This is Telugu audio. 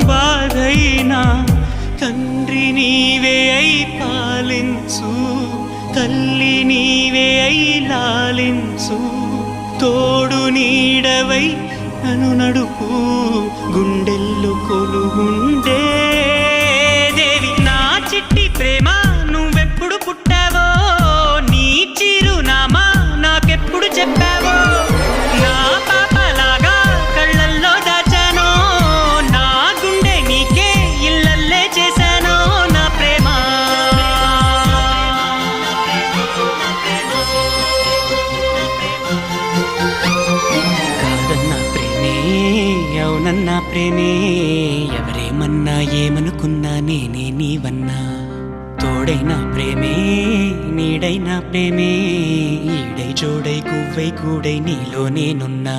బాధైనా తండ్రి నీవే అయి పాలించు, తల్లి నీవే అయి లాలించు, తోడు నీడవై నన్ను నడుపు, గుండెల్లో కొలువుండే దేవి. నా చిట్టి ప్రేమ నువ్వెప్పుడు పుట్టావో, నీ చిరునామా నాకెప్పుడు చెప్పావో, నా పాపలాగా కళ్ళల్లో దాచానో, నా గుండె నీకే ఇల్లల్లే చేశానో నా ప్రేమ. కాదన్న ప్రేమే అవునన్న ప్రేమే, ఎవరేమన్నా ఏమనుకున్నా నేనే నీవన్నా, తోడైన ప్రేమే నీడైన ప్రేమే, ఈడై జోడై గువ్వై కూడై నీలో నేనున్నా.